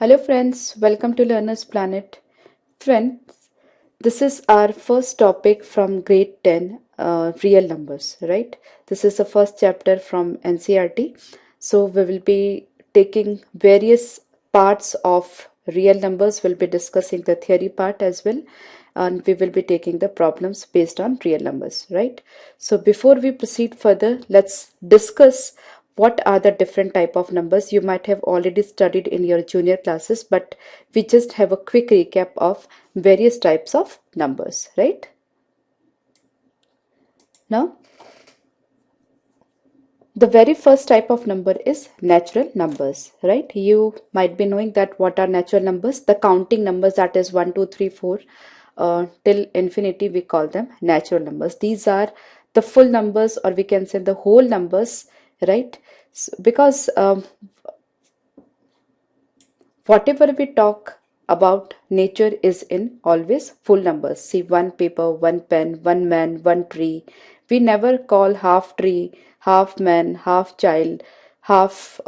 Hello friends, welcome to Learner's Planet. Friends, this is our first topic from grade 10, real numbers, right? This is the first chapter from NCERT. So we will be taking various parts of real numbers. We'll be discussing the theory part as well. And we will be taking the problems based on real numbers, right? So before we proceed further, let's discuss what are the different type of numbers. You might have already studied in your junior classes, but we just have a quick recap of various types of numbers, right? Now, the very first type of number is natural numbers, right? You might be knowing that what are natural numbers. The counting numbers, that is 1, 2, 3, 4 till infinity, we call them natural numbers. These are the full numbers, or we can say the whole numbers, right? Because whatever we talk about nature is in always full numbers. See, one paper, one pen, one man, one tree. We never call half tree, half man, half child, half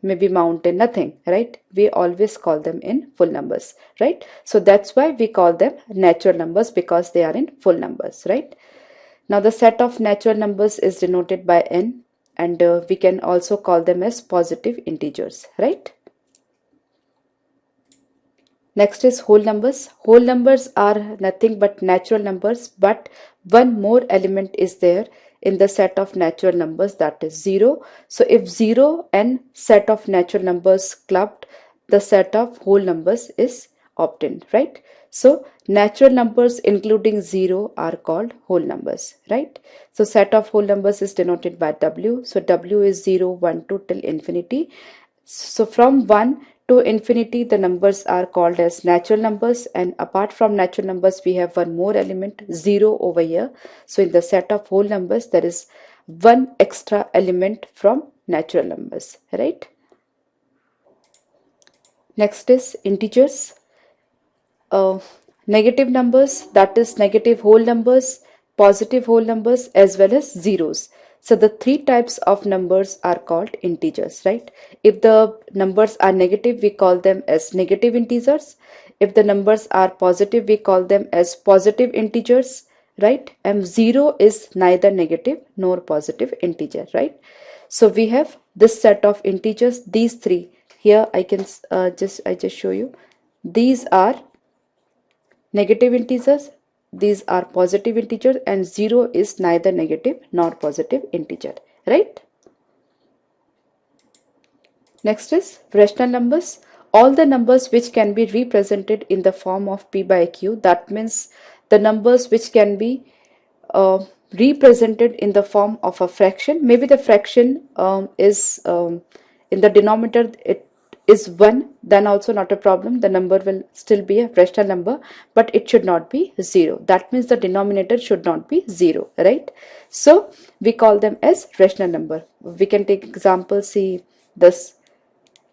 maybe mountain, nothing, right? We always call them in full numbers, right? So that's why we call them natural numbers, because they are in full numbers, right? Now the set of natural numbers is denoted by n, and we can also call them as positive integers, right? Next is whole numbers. Whole numbers are nothing but natural numbers, but one more element is there in the set of natural numbers, that is 0. So if 0 and set of natural numbers clubbed, the set of whole numbers is obtained, right? So natural numbers including 0 are called whole numbers, right? So set of whole numbers is denoted by W. So W is 0, 1, 2 till infinity. So from 1 to infinity, the numbers are called as natural numbers, and apart from natural numbers, we have one more element, 0 over here. So in the set of whole numbers, there is one extra element from natural numbers, right? Next is integers. Negative numbers, that is negative whole numbers, positive whole numbers, as well as zeros. So the three types of numbers are called integers, right? If the numbers are negative, we call them as negative integers. If the numbers are positive, we call them as positive integers, right? And zero is neither negative nor positive integer, right? So we have this set of integers, these three. Here I can just show you. These are negative integers, these are positive integers, and 0 is neither negative nor positive integer, right? Next is rational numbers. All the numbers which can be represented in the form of p by q, that means the numbers which can be represented in the form of a fraction. Maybe the fraction is in the denominator, it is 1, then also not a problem, the number will still be a rational number, but it should not be 0. That means the denominator should not be 0, right? So we call them as rational number. We can take example, see this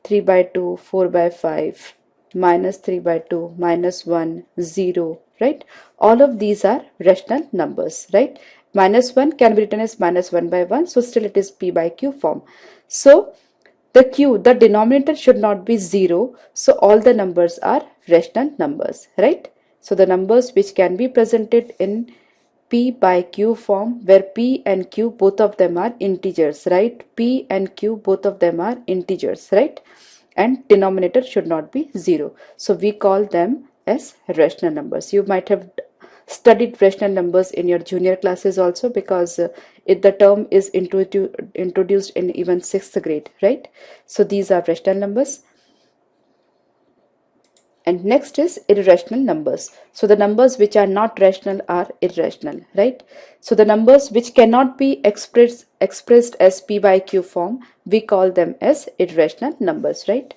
3 by 2, 4 by 5, minus 3 by 2, minus 1, 0, right? All of these are rational numbers, right? Minus 1 can be written as minus 1 by 1, so still it is p by q form. So the q, the denominator should not be 0, so all the numbers are rational numbers, right? So the numbers which can be presented in p by q form, where p and q both of them are integers, right? P and q both of them are integers, right? And denominator should not be 0, so we call them as rational numbers. You might have studied rational numbers in your junior classes also, because the term is introduced in even 6th grade, right? So these are rational numbers. And next is irrational numbers. So the numbers which are not rational are irrational, right? So the numbers which cannot be expressed as p by q form, we call them as irrational numbers, right?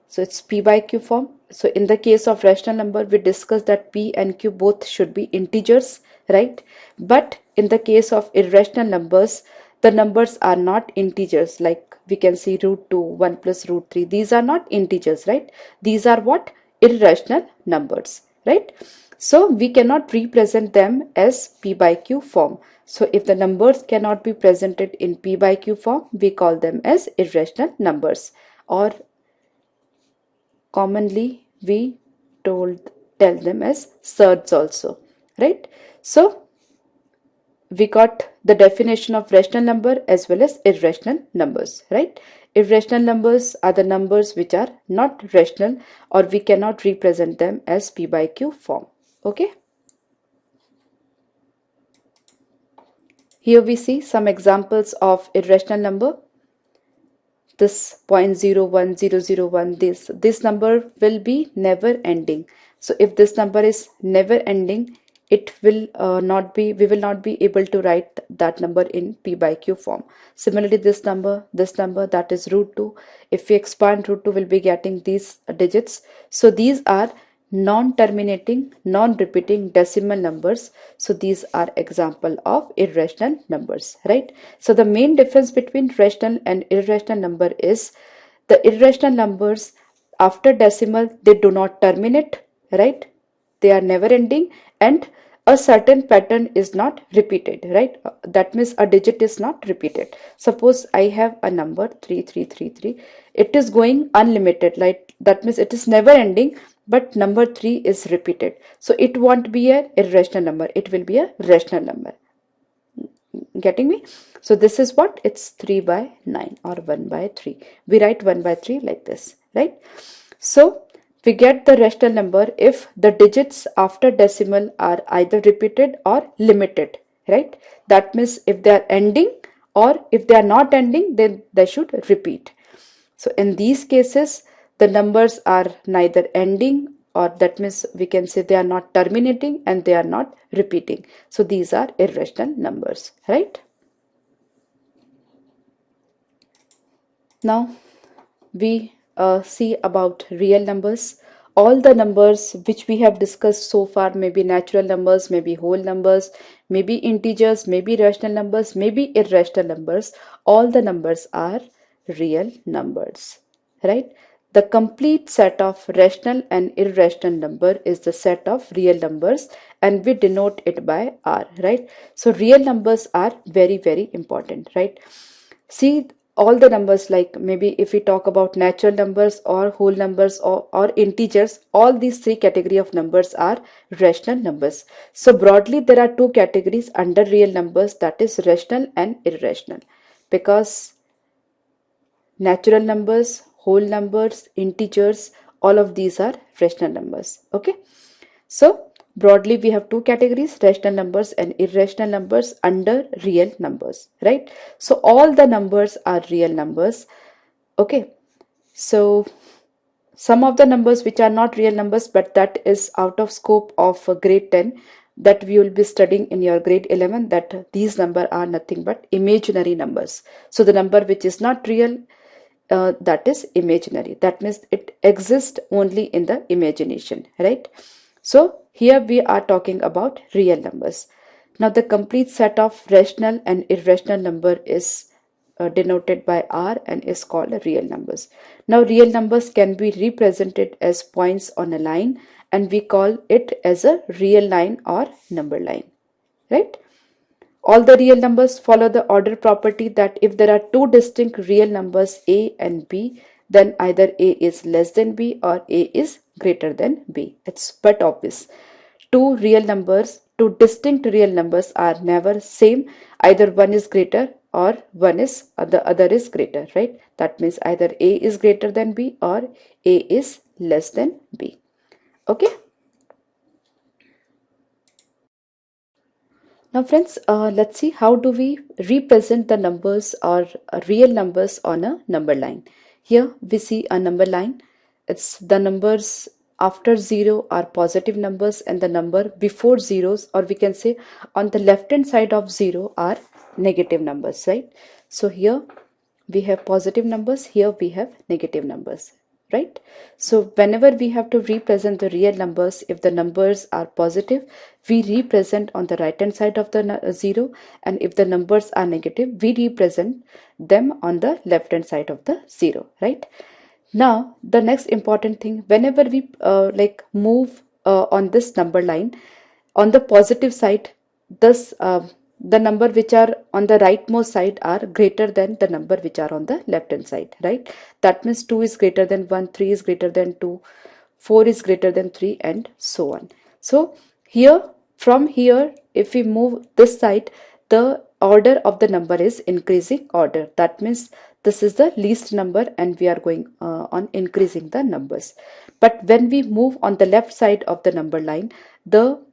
So it's p by q form. So in the case of rational number, we discussed that p and q both should be integers, right? But in the case of irrational numbers, the numbers are not integers. Like we can see root 2, 1 plus root 3. These are not integers, right? These are what? Irrational numbers, right? So we cannot represent them as p by q form. So if the numbers cannot be presented in p by q form, we call them as irrational numbers, or commonly we tell them as surds also, right? So we got the definition of rational number as well as irrational numbers, right? Irrational numbers are the numbers which are not rational, or we cannot represent them as p by q form. Okay. Here we see some examples of irrational number. This 0.01001, this number will be never ending. So if this number is never ending, it will not be, we will not be able to write that number in p by q form. Similarly, this number that is root 2, if we expand root 2, we'll be getting these digits. So these are non-terminating, non-repeating decimal numbers. So these are example of irrational numbers, right? So the main difference between rational and irrational number is the irrational numbers after decimal, they do not terminate, right? They are never ending, and a certain pattern is not repeated, right? That means a digit is not repeated. Suppose I have a number 3333, it is going unlimited, like that means it is never ending, but number 3 is repeated. So it won't be a irrational number, it will be a rational number. Getting me? So this is what? It's 3 by 9 or 1 by 3. We write 1 by 3 like this, right? So we get the rational number if the digits after decimal are either repeated or limited, right? That means if they are ending, or if they are not ending, then they should repeat. So in these cases, the numbers are neither ending, or that means we can say they are not terminating, and they are not repeating. So these are irrational numbers, right? Now we see about real numbers. All the numbers which we have discussed so far, maybe natural numbers, maybe whole numbers, maybe integers, maybe rational numbers, maybe irrational numbers, all the numbers are real numbers, right? The complete set of rational and irrational number is the set of real numbers, and we denote it by R, right? So real numbers are very, very important, right? See, all the numbers, like maybe if we talk about natural numbers or whole numbers or integers, all these three category of numbers are rational numbers. So broadly there are two categories under real numbers, that is rational and irrational, because natural numbers, whole numbers, integers, all of these are rational numbers. Okay, so broadly we have two categories, rational numbers and irrational numbers under real numbers, right? So all the numbers are real numbers. Okay, so some of the numbers which are not real numbers, but that is out of scope of grade 10, that we will be studying in your grade 11, that these numbers are nothing but imaginary numbers. So the number which is not real, that is imaginary. That means it exists only in the imagination, right? So here we are talking about real numbers. Now the complete set of rational and irrational number is denoted by R and is called real numbers. Now real numbers can be represented as points on a line, and we call it as a real line or number line, right? All the real numbers follow the order property that if there are two distinct real numbers A and B, then either A is less than B or A is greater than B. It's but obvious. Two real numbers, two distinct real numbers are never same. Either one is greater or the other is greater, right? That means either A is greater than B or A is less than B. Okay. Now friends, let's see how do we represent the numbers or real numbers on a number line. Here we see a number line. It's the numbers after 0 are positive numbers, and the number before zeros, or we can say on the left hand side of 0, are negative numbers, right? So here we have positive numbers, here we have negative numbers, right? So whenever we have to represent the real numbers, if the numbers are positive, we represent on the right hand side of the 0, and if the numbers are negative, we represent them on the left hand side of the 0, right? Now the next important thing, whenever we move on this number line, on the positive side, this the number which are on the rightmost side are greater than the number which are on the left hand side, right? That means 2 is greater than 1, 3 is greater than 2, 4 is greater than 3, and so on. So here, from here, if we move this side, the order of the number is increasing order. That means this is the least number and we are going on increasing the numbers. But when we move on the left side of the number line, the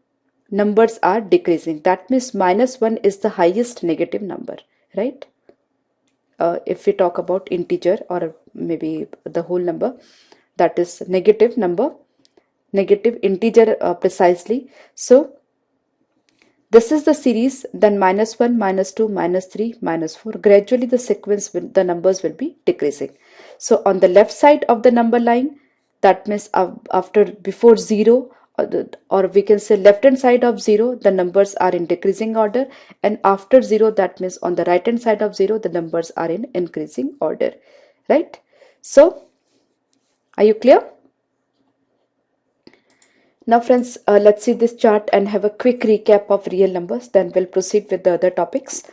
numbers are decreasing. That means -1 is the highest negative number, right? If we talk about integer or maybe the whole number, that is negative number, negative integer precisely. So this is the series, then -1, -2, -3, -4. Gradually the sequence will, the numbers will be decreasing. So on the left side of the number line, that means after before 0, or we can say left hand side of 0, the numbers are in decreasing order, and after 0, that means on the right hand side of 0, the numbers are in increasing order, right? So are you clear? Now friends, let's see this chart and have a quick recap of real numbers, then we'll proceed with the other topics.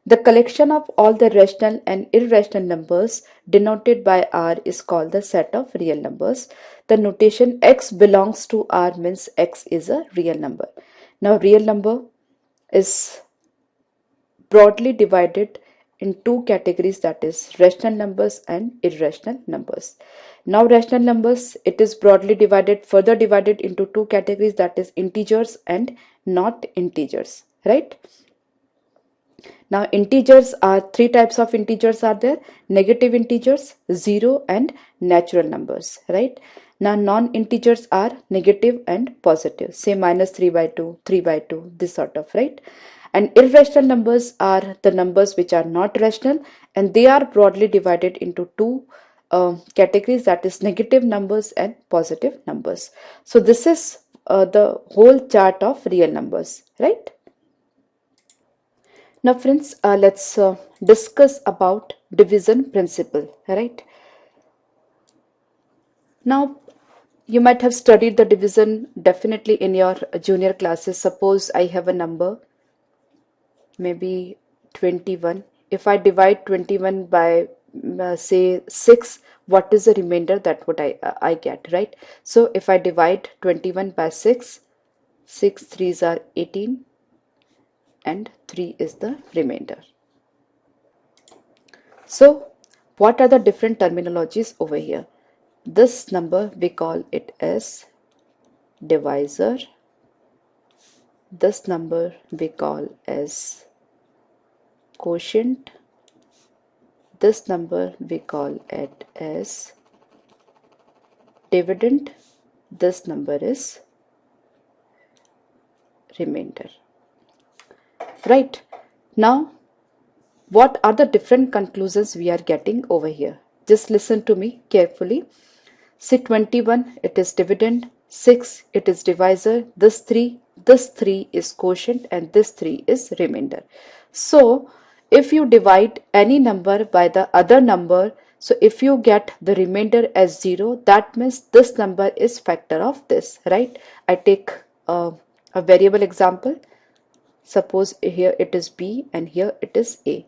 The collection of all the rational and irrational numbers denoted by R is called the set of real numbers. The notation x belongs to R means x is a real number. Now real number is broadly divided in two categories, that is rational numbers and irrational numbers. Now rational numbers, it is broadly divided, further divided into two categories, that is integers and not integers, right? Now integers are three types of integers are there: negative integers, zero, and natural numbers, right? Now non-integers are negative and positive, say -3/2, 3/2, this sort of, right? And irrational numbers are the numbers which are not rational, and they are broadly divided into two categories, that is negative numbers and positive numbers. So this is the whole chart of real numbers, right? Now friends, let's discuss about division principle, right? Now you might have studied the division definitely in your junior classes. Suppose I have a number, maybe 21. If I divide 21 by say 6, what is the remainder? That what I get, right? So if I divide 21 by 6, 6 threes are 18 and 3 is the remainder. So what are the different terminologies over here? This number we call it as divisor. This number we call as quotient. This number we call it as dividend. This number is remainder. Right. Now what are the different conclusions we are getting over here? Just listen to me carefully. See, 21, it is dividend, 6, it is divisor, this 3 is quotient, and this 3 is remainder. So if you divide any number by the other number, so if you get the remainder as 0, that means this number is factor of this, right? I take a variable example. Suppose here it is B and here it is A.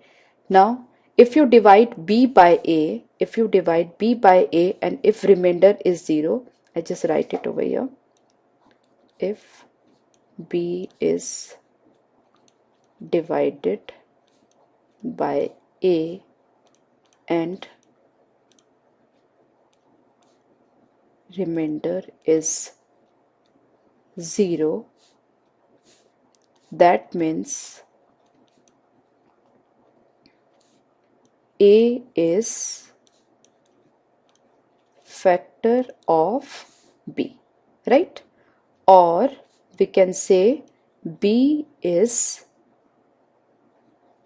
Now if you divide B by A, and if remainder is 0, I just write it over here. If B is divided by A and remainder is 0, that means A is factor of B, right? Or we can say B is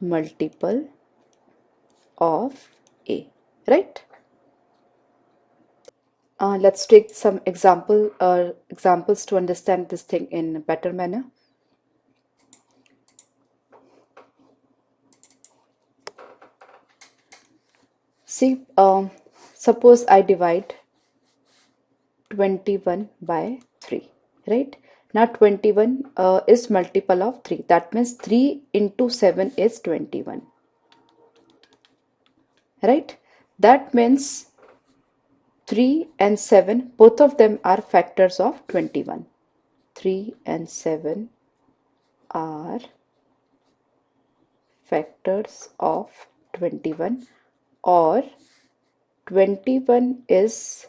multiple of A, right? Let's take some examples to understand this thing in a better manner. See, suppose I divide 21 by 3, right? Now 21 is multiple of 3. That means 3 into 7 is 21. Right? That means 3 and 7, both of them are factors of 21. 3 and 7 are factors of 21, or 21 is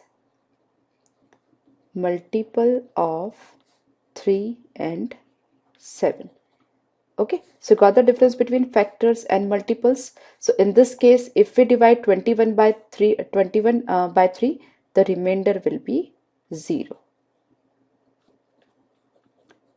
multiple of 3 and 7. Okay, so got the difference between factors and multiples. So in this case, if we divide 21 by 3, by 3, the remainder will be 0.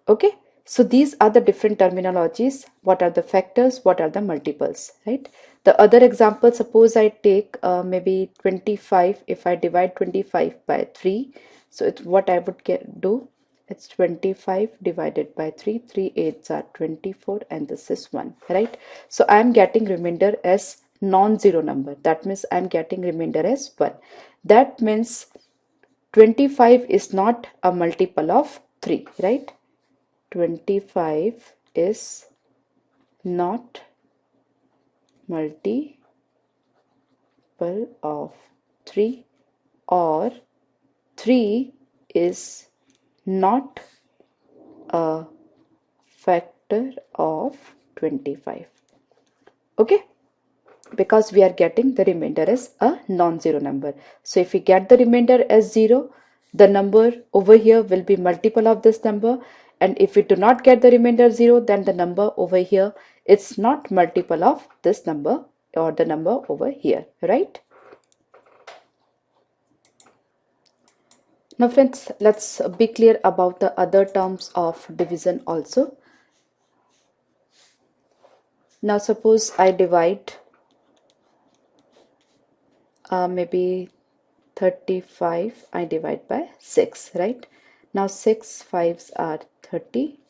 Okay, so these are the different terminologies. What are the factors? What are the multiples? Right? The other example, suppose I take maybe 25. If I divide 25 by 3, so it's what I would do. It's 25 divided by 3. 3 8s are 24, and this is 1. Right? So I am getting remainder as non-zero number. That means I am getting remainder as 1. That means 25 is not a multiple of 3. Right? 25 is not multiple of 3, or 3 is not a factor of 25. Okay, because we are getting the remainder as a non-zero number. So if we get the remainder as 0, the number over here will be multiple of this number, and if we do not get the remainder 0, then the number over here, it's not multiple of this number or the number over here, right? Now friends, let's be clear about the other terms of division also. Now suppose I divide maybe 35, I divide by 6, right? Now 6 5s are 30,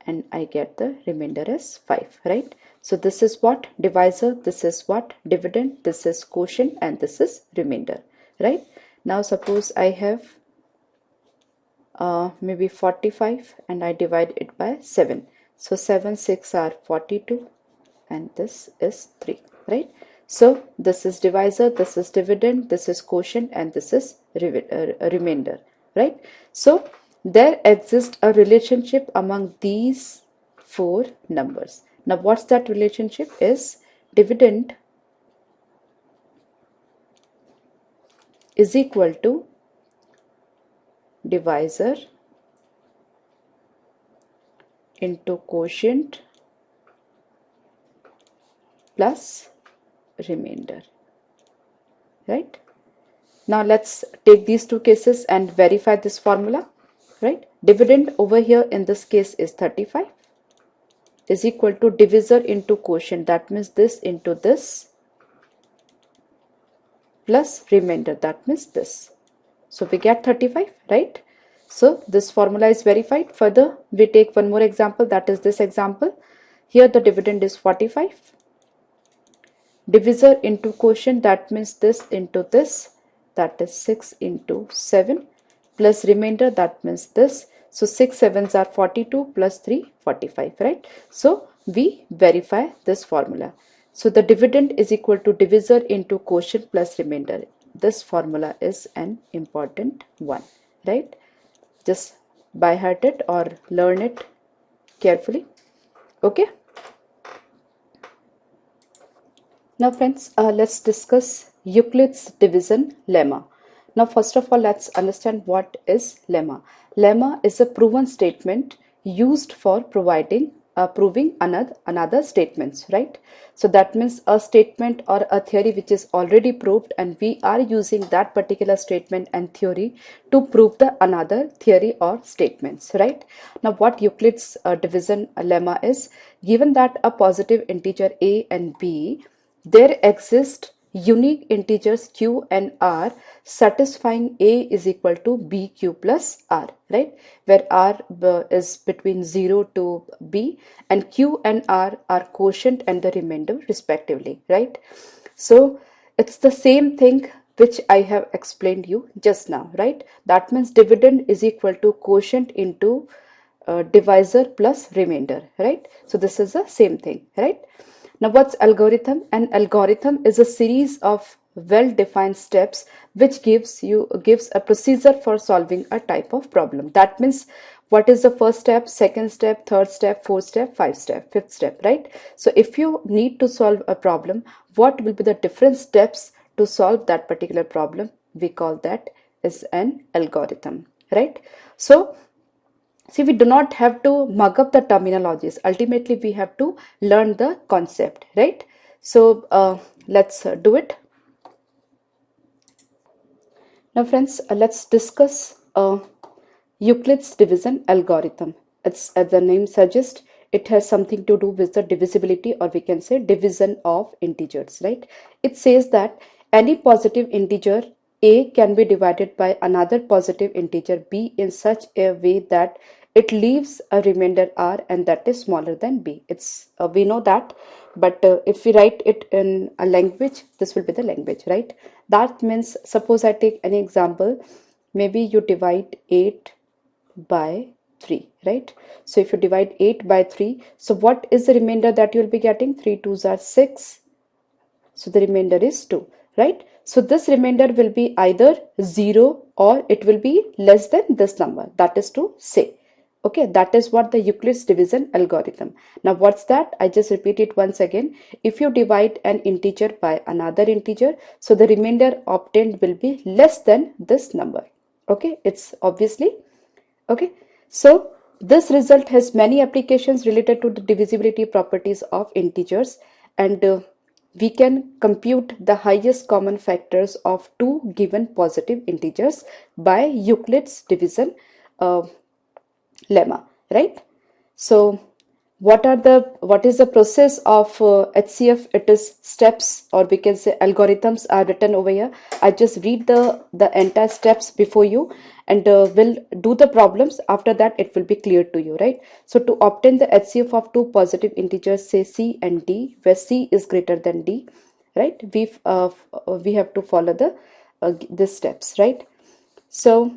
and I get the remainder as 5, right? So this is what divisor, this is what dividend, this is quotient, and this is remainder, right? Now suppose I have maybe 45, and I divide it by 7. So 7 6 are 42, and this is 3, right? So this is divisor, this is dividend, this is quotient, and this is remainder, right? So there exists a relationship among these 4 numbers. Now what's that relationship? Is dividend is equal to divisor into quotient plus remainder, right? Now let's take these two cases and verify this formula, right? Dividend over here in this case is 35 is equal to divisor into quotient, that means this into this, plus remainder, that means this. So we get 35, right? So this formula is verified. Further, we take one more example, that is this example. Here the dividend is 45. Divisor into quotient, that means this into this, that is 6 into 7, plus remainder, that means this. So 6 7s are 42, plus 3 45, right? So we verify this formula. So the dividend is equal to divisor into quotient plus remainder. This formula is an important one, right? Just by heart it or learn it carefully. Okay. Now friends, let's discuss Euclid's division lemma. Now first of all, let's understand what is lemma. Lemma is a proven statement used for proving another statements, right? So that means a statement or a theory which is already proved, and we are using that particular statement and theory to prove the another theory or statements, right? Now what Euclid's division lemma is, given that a positive integer a and b, there exist unique integers q and r satisfying a is equal to bq plus r, right? Where r is between 0 to b, and q and r are quotient and the remainder respectively, right? So it's the same thing which I have explained you just now, right? That means dividend is equal to quotient into divisor plus remainder, right? So this is the same thing, right? Now what's algorithm? An algorithm is a series of well-defined steps which gives a procedure for solving a type of problem. That means what is the first step, second step, third step, fourth step, fifth step, right? So if you need to solve a problem, what will be the different steps to solve that particular problem? We call that as an algorithm, right? So see, we do not have to mug up the terminologies. Ultimately, we have to learn the concept, right? So let's do it. Now, friends, let's discuss Euclid's division algorithm. It's, as the name suggests, it has something to do with the divisibility, or we can say division of integers, right? It says that any positive integer a can be divided by another positive integer b in such a way that it leaves a remainder r and that is smaller than b. It's we know that, but if we write it in a language, this will be the language, right? That means, suppose I take any example, maybe you divide 8 by 3, right? So if you divide 8 by 3, so what is the remainder that you will be getting? 3 2s are 6, so the remainder is 2, right? So this remainder will be either 0 or it will be less than this number, that is to say. Okay, that is what the Euclid's division algorithm. Now what's that? I just repeat it once again. If you divide an integer by another integer, so the remainder obtained will be less than this number. Okay, it's obviously okay. So this result has many applications related to the divisibility properties of integers, and we can compute the highest common factors of two given positive integers by Euclid's division uh, lemma, right? So what is the process of HCF? It is steps, or we can say algorithms are written over here. I just read the entire steps before you, and will do the problems. After that it will be clear to you, right? So to obtain the HCF of two positive integers, say c and d, where c is greater than d, right? We have to follow the steps, right? So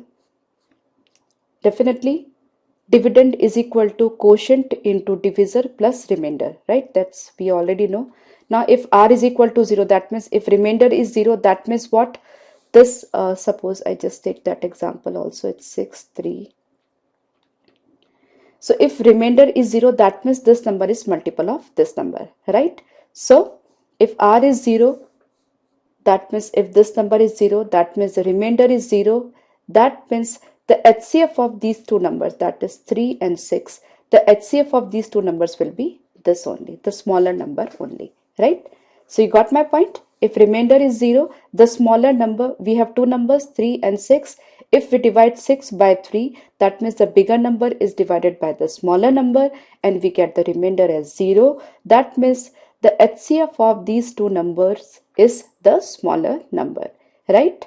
definitely dividend is equal to quotient into divisor plus remainder, right? That's we already know. Now if r is equal to 0, that means if remainder is 0, that means what? This suppose I just take that example also, it's 6 3. So if remainder is 0, that means this number is multiple of this number, right? So if r is 0, that means if this number is 0, that means the remainder is 0. That means the HCF of these two numbers, that is 3 and 6, the HCF of these two numbers will be this only, the smaller number only, right? So you got my point? If remainder is 0, the smaller number, we have two numbers 3 and 6. If we divide 6 by 3, that means the bigger number is divided by the smaller number and we get the remainder as 0. That means the HCF of these two numbers is the smaller number, right?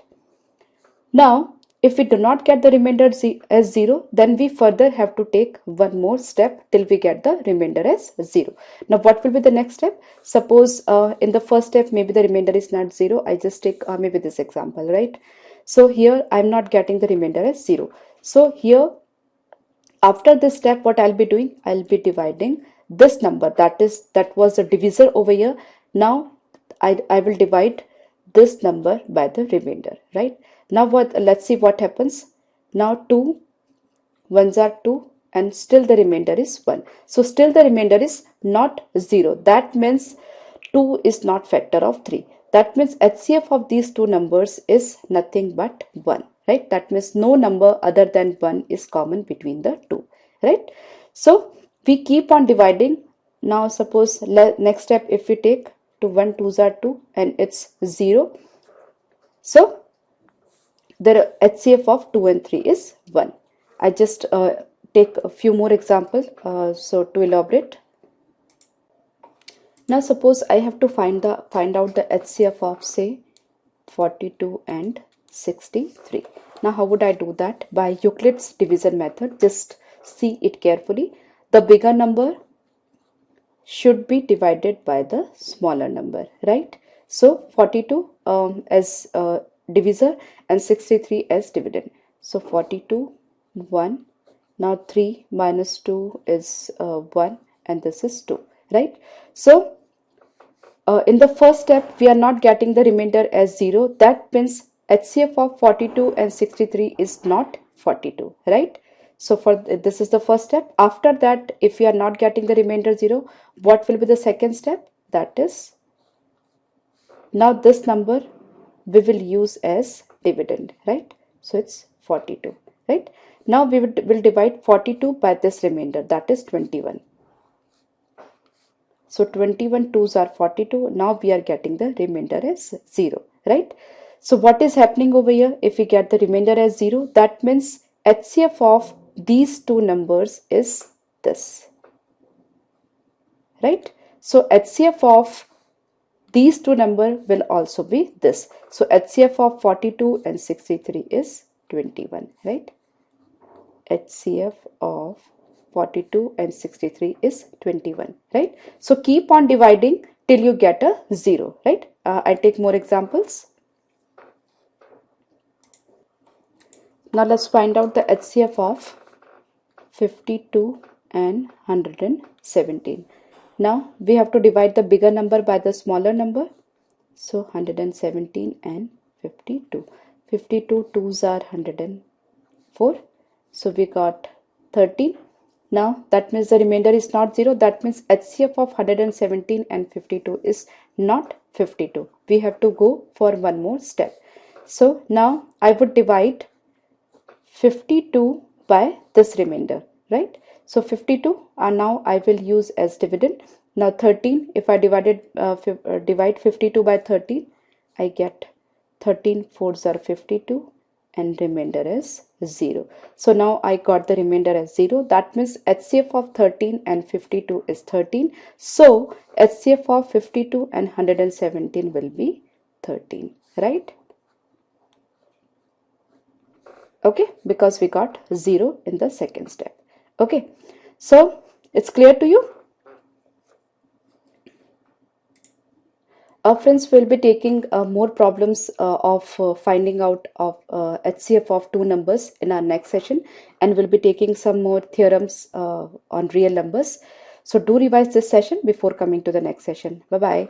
Now, if we do not get the remainder as 0, then we further have to take one more step till we get the remainder as 0. Now, what will be the next step? Suppose in the first step, maybe the remainder is not 0. I just take maybe this example, right? So here I'm not getting the remainder as 0. So here, after this step, what I'll be doing? I'll be dividing this number, that was the divisor over here. Now I will divide this number by the remainder, right? Now let's see what happens. Now 2 ones are 2 and still the remainder is 1. So still the remainder is not 0. That means 2 is not factor of 3. That means HCF of these two numbers is nothing but 1, right? That means no number other than 1 is common between the two, right? So we keep on dividing. Now suppose next step, if we take 2 1 2s are 2 and it's 0. So the HCF of 2 and 3 is 1. I just take a few more examples so to elaborate. Now suppose I have to find out the HCF of say 42 and 63. Now how would I do that? By Euclid's division method. Just see it carefully. The bigger number should be divided by the smaller number, right? So 42 as divisor and 63 as dividend. So 42 1 Now 3 minus 2 is 1 and this is 2, right? So in the first step, we are not getting the remainder as 0. That means HCF of 42 and 63 is not 42, right? So for this is the first step. After that, if we are not getting the remainder 0, what will be the second step? That is, now this number we will use as dividend, right? So it's 42, right? Now we will divide 42 by this remainder, that is 21. So 21 twos are 42. Now we are getting the remainder as 0, right? So what is happening over here? If we get the remainder as 0, that means HCF of these two numbers is this, right? So HCF of these two numbers will also be this. So HCF of 42 and 63 is 21, right? HCF of 42 and 63 is 21, right? So keep on dividing till you get a 0, right? I take more examples. Now let's find out the HCF of 52 and 117. Now we have to divide the bigger number by the smaller number. So 117 and 52. 52 twos are 104. So we got 13. Now that means the remainder is not 0. That means HCF of 117 and 52 is not 52. We have to go for one more step. So now I would divide 52 by this remainder, right? So 52 and now I will use as dividend. Now 13, if I divide 52 by 13, I get 13 fours are 52 and remainder is 0. So now I got the remainder as 0. That means HCF of 13 and 52 is 13. So HCF of 52 and 117 will be 13, right? Okay, because we got 0 in the second step. Okay, so it's clear to you? Friends, will be taking more problems of finding out of HCF of two numbers in our next session, and we'll be taking some more theorems on real numbers. So do revise this session before coming to the next session. Bye bye.